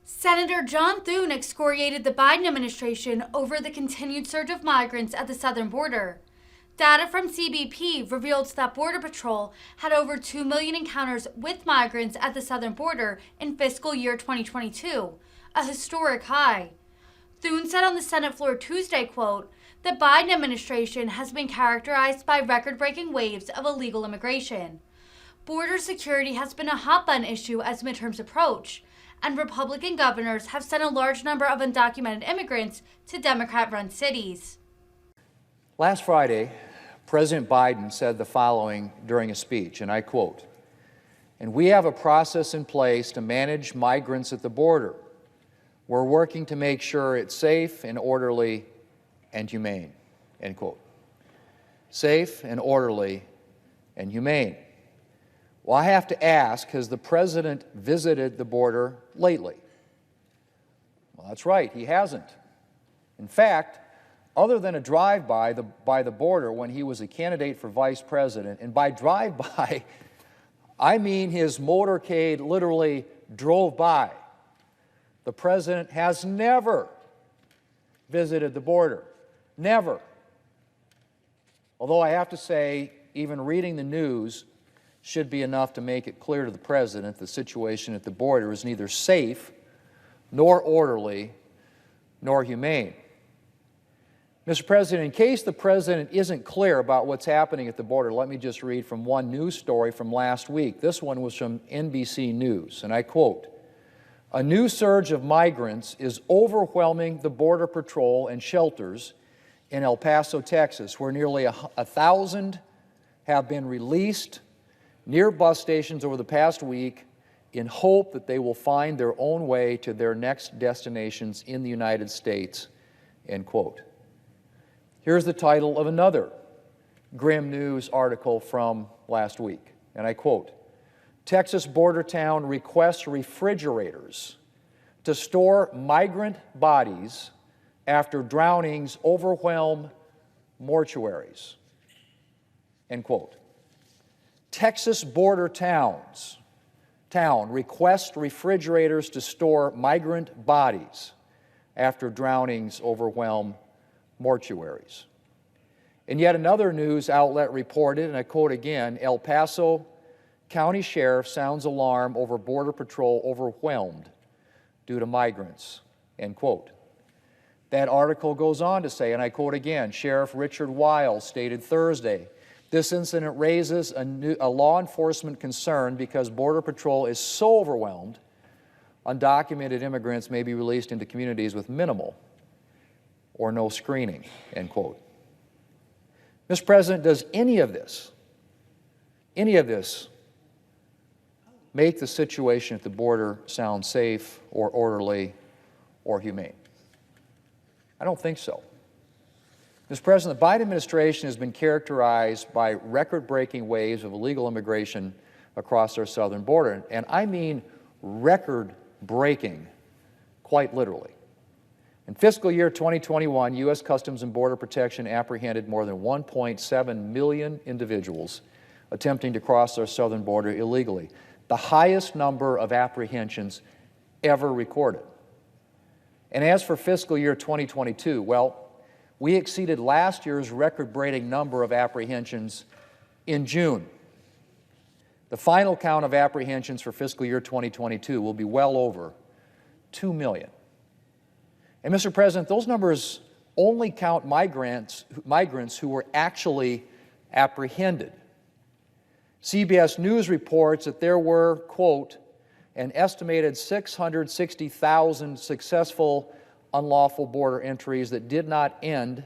Senator John Thune excoriated the Biden administration over the continued surge of migrants at the southern border. Data from CBP revealed that Border Patrol had over 2 million encounters with migrants at the southern border in fiscal year 2022, a historic high. Thune said on the Senate floor Tuesday, quote, "The Biden administration has been characterized by record-breaking waves of illegal immigration. Border security has been a hot-button issue as midterms approach, and Republican governors have sent a large number of undocumented immigrants to Democrat-run cities." Last Friday, President Biden said the following during a speech, and I quote, "And we have a process in place to manage migrants at the border. We're working to make sure it's safe and orderly and humane," end quote. Safe and orderly and humane. Well, I have to ask, has the president visited the border lately? Well, that's right, he hasn't. In fact, other than a drive-by by the border when he was a candidate for vice president, and by drive-by, I mean his motorcade literally drove by, the president has never visited the border. Never. Although I have to say, even reading the news should be enough to make it clear to the president the situation at the border is neither safe, nor orderly, nor humane. Mr. President, in case the president isn't clear about what's happening at the border, let me just read from one news story from last week. This one was from NBC News, and I quote, "A new surge of migrants is overwhelming the Border Patrol and shelters in El Paso, Texas, where nearly 1,000 have been released near bus stations over the past week in hope that they will find their own way to their next destinations in the United States," end quote. Here's the title of another grim news article from last week, and I quote, "Texas border town requests refrigerators to store migrant bodies after drownings overwhelm mortuaries," end quote. Texas border town requests refrigerators to store migrant bodies after drownings overwhelm mortuaries. And yet another news outlet reported, and I quote again, "El Paso County Sheriff sounds alarm over Border Patrol overwhelmed due to migrants," end quote. That article goes on to say, and I quote again, Sheriff Richard Wiles stated Thursday, "This incident raises a law enforcement concern because Border Patrol is so overwhelmed, undocumented immigrants may be released into communities with minimal or no screening," end quote. Mr. President, does any of this make the situation at the border sound safe or orderly or humane? I don't think so. Mr. President, the Biden administration has been characterized by record-breaking waves of illegal immigration across our southern border, and I mean record-breaking, quite literally. In fiscal year 2021, U.S. Customs and Border Protection apprehended more than 1.7 million individuals attempting to cross our southern border illegally, the highest number of apprehensions ever recorded. And as for fiscal year 2022, well, we exceeded last year's record-breaking number of apprehensions in June. The final count of apprehensions for fiscal year 2022 will be well over 2 million. And Mr. President, those numbers only count migrants who were actually apprehended. CBS News reports that there were, quote, "an estimated 660,000 successful unlawful border entries that did not end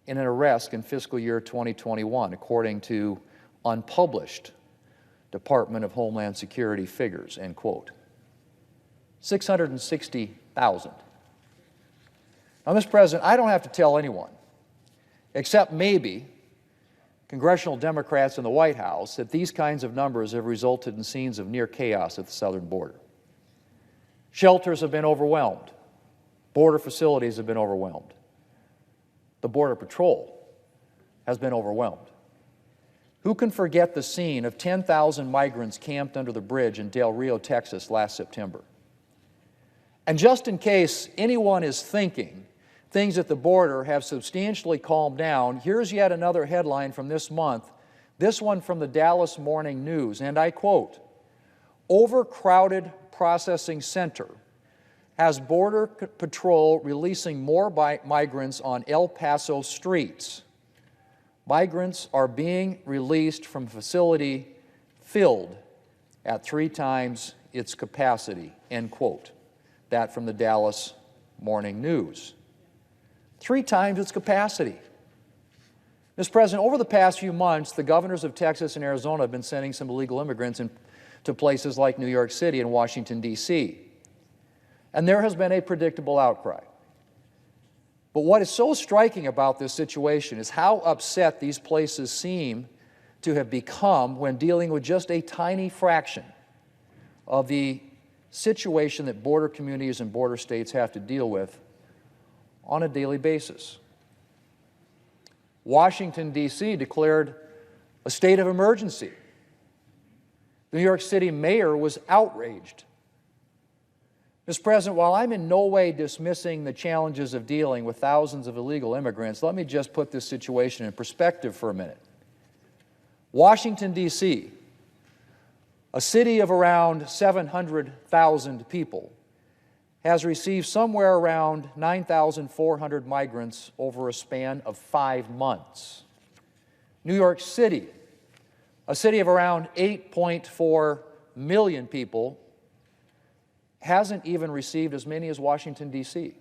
in an arrest in fiscal year 2021, according to unpublished Department of Homeland Security figures," end quote. 660,000. Now, Mr. President, I don't have to tell anyone, except maybe congressional Democrats in the White House, that these kinds of numbers have resulted in scenes of near chaos at the southern border. Shelters have been overwhelmed. Border facilities have been overwhelmed. The Border Patrol has been overwhelmed. Who can forget the scene of 10,000 migrants camped under the bridge in Del Rio, Texas last September? And just in case anyone is thinking things at the border have substantially calmed down, here's yet another headline from this month, this one from the Dallas Morning News, and I quote, "Overcrowded processing center has Border Patrol releasing more migrants on El Paso streets. Migrants are being released from facility filled at 3 times its capacity," end quote. That from the Dallas Morning News. 3 times its capacity. Mr. President, over the past few months, the governors of Texas and Arizona have been sending some illegal immigrants to places like New York City and Washington, D.C. And there has been a predictable outcry. But what is so striking about this situation is how upset these places seem to have become when dealing with just a tiny fraction of the situation that border communities and border states have to deal with on a daily basis. Washington, D.C. declared a state of emergency. The New York City mayor was outraged. Mr. President, while I'm in no way dismissing the challenges of dealing with thousands of illegal immigrants, let me just put this situation in perspective for a minute. Washington, D.C., a city of around 700,000 people, has received somewhere around 9,400 migrants over a span of 5 months. New York City, a city of around 8.4 million people, hasn't even received as many as Washington, D.C.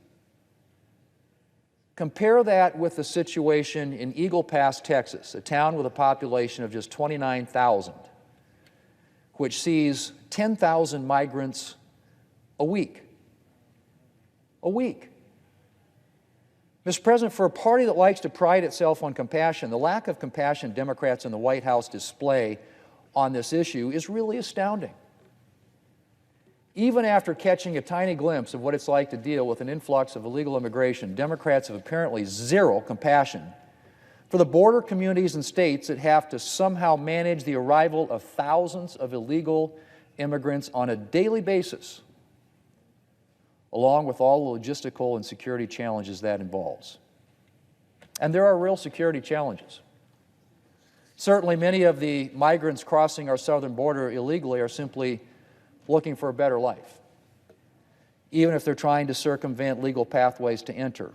Compare that with the situation in Eagle Pass, Texas, a town with a population of just 29,000, which sees 10,000 migrants a week. A week. Mr. President, for a party that likes to pride itself on compassion, the lack of compassion Democrats in the White House display on this issue is really astounding. Even after catching a tiny glimpse of what it's like to deal with an influx of illegal immigration, Democrats have apparently zero compassion for the border communities and states that have to somehow manage the arrival of thousands of illegal immigrants on a daily basis, along with all the logistical and security challenges that involves. And there are real security challenges. Certainly, many of the migrants crossing our southern border illegally are simply looking for a better life, even if they're trying to circumvent legal pathways to enter.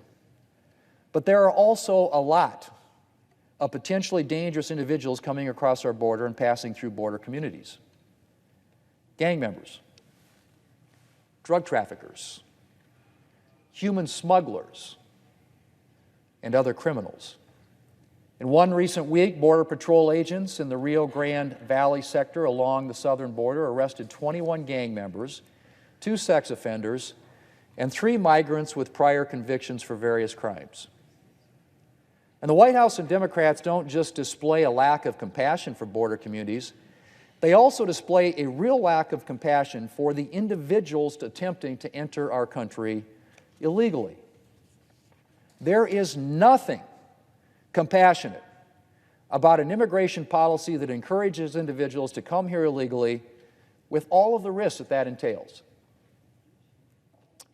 But there are also a lot of potentially dangerous individuals coming across our border and passing through border communities. Gang members, drug traffickers, human smugglers, and other criminals. In one recent week, Border Patrol agents in the Rio Grande Valley sector along the southern border arrested 21 gang members, 2 sex offenders, and 3 migrants with prior convictions for various crimes. And the White House and Democrats don't just display a lack of compassion for border communities, they also display a real lack of compassion for the individuals attempting to enter our country illegally. There is nothing compassionate about an immigration policy that encourages individuals to come here illegally with all of the risks that that entails.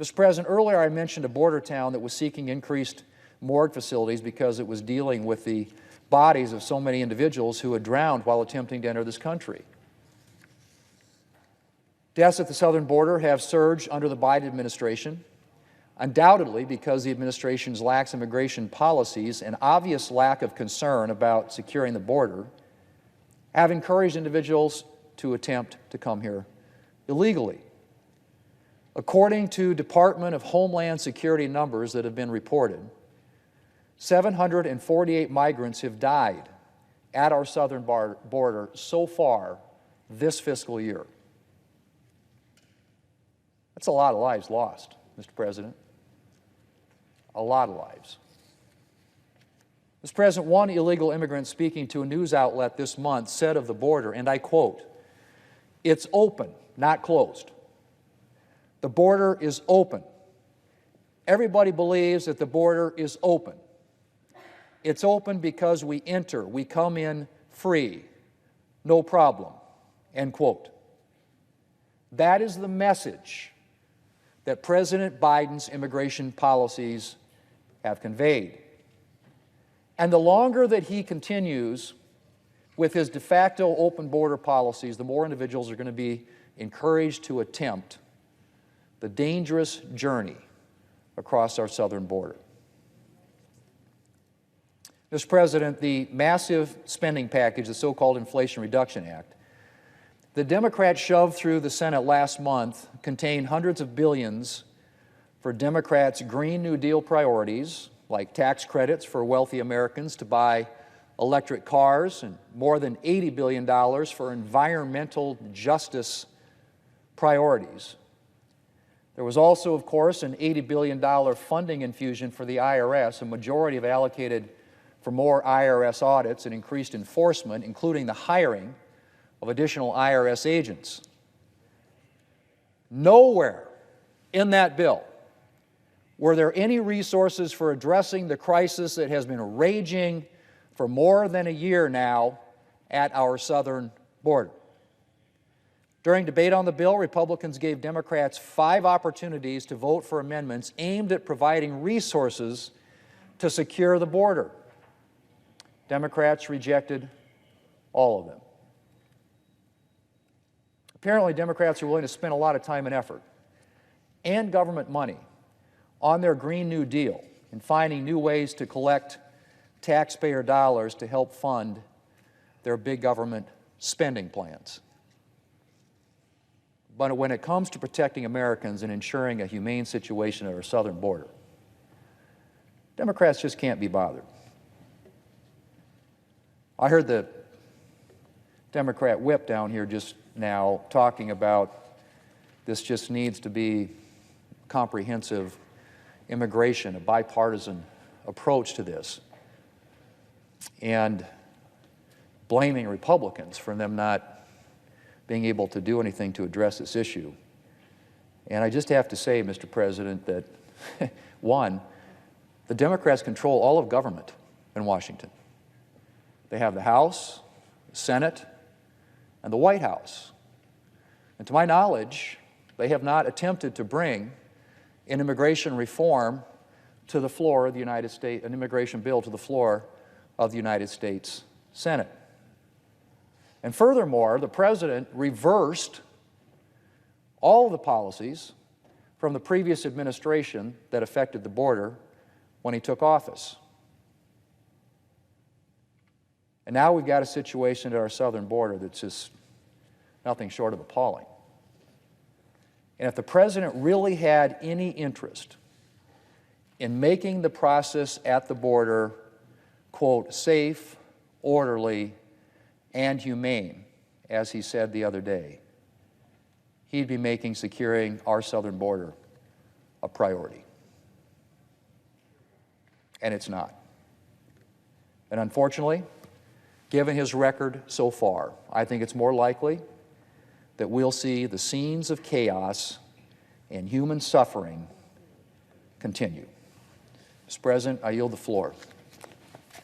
Mr. President, earlier I mentioned a border town that was seeking increased morgue facilities because it was dealing with the bodies of so many individuals who had drowned while attempting to enter this country. Deaths at the southern border have surged under the Biden administration, undoubtedly because the administration's lax immigration policies and obvious lack of concern about securing the border have encouraged individuals to attempt to come here illegally. According to Department of Homeland Security numbers that have been reported, 748 migrants have died at our southern border so far this fiscal year. That's a lot of lives lost, Mr. President. A lot of lives. Mr. President, one illegal immigrant speaking to a news outlet this month said of the border, and I quote, "It's open, not closed. The border is open. Everybody believes that the border is open. It's open because we enter, we come in free, no problem," end quote. That is the message that President Biden's immigration policies have conveyed. And the longer that he continues with his de facto open border policies, the more individuals are going to be encouraged to attempt the dangerous journey across our southern border. Mr. President, the massive spending package, the so-called Inflation Reduction Act, the Democrats shoved through the Senate last month contained hundreds of billions for Democrats' Green New Deal priorities, like tax credits for wealthy Americans to buy electric cars, and more than $80 billion for environmental justice priorities. There was also, of course, an $80 billion funding infusion for the IRS, a majority of it allocated for more IRS audits and increased enforcement, including the hiring of additional IRS agents. Nowhere in that bill were there any resources for addressing the crisis that has been raging for more than a year now at our southern border. During debate on the bill, Republicans gave Democrats 5 opportunities to vote for amendments aimed at providing resources to secure the border. Democrats rejected all of them. Apparently, Democrats are willing to spend a lot of time and effort and government money on their Green New Deal and finding new ways to collect taxpayer dollars to help fund their big government spending plans. But when it comes to protecting Americans and ensuring a humane situation at our southern border, Democrats just can't be bothered. I heard the Democrat whip down here just now talking about this just needs to be comprehensive immigration, a bipartisan approach to this, and blaming Republicans for them not being able to do anything to address this issue. And I just have to say, Mr. President, that one, the Democrats control all of government in Washington. They have the House, the Senate, and the White House. And to my knowledge, they have not attempted to bring an immigration reform to the floor of the United States, an immigration bill to the floor of the United States Senate. And furthermore, the President reversed all of the policies from the previous administration that affected the border when he took office. And now we've got a situation at our southern border that's just nothing short of appalling. And if the President really had any interest in making the process at the border, quote, safe, orderly, and humane, as he said the other day, he'd be making securing our southern border a priority. And it's not. And unfortunately, given his record so far, I think it's more likely that we'll see the scenes of chaos and human suffering continue. Mr. President, I yield the floor.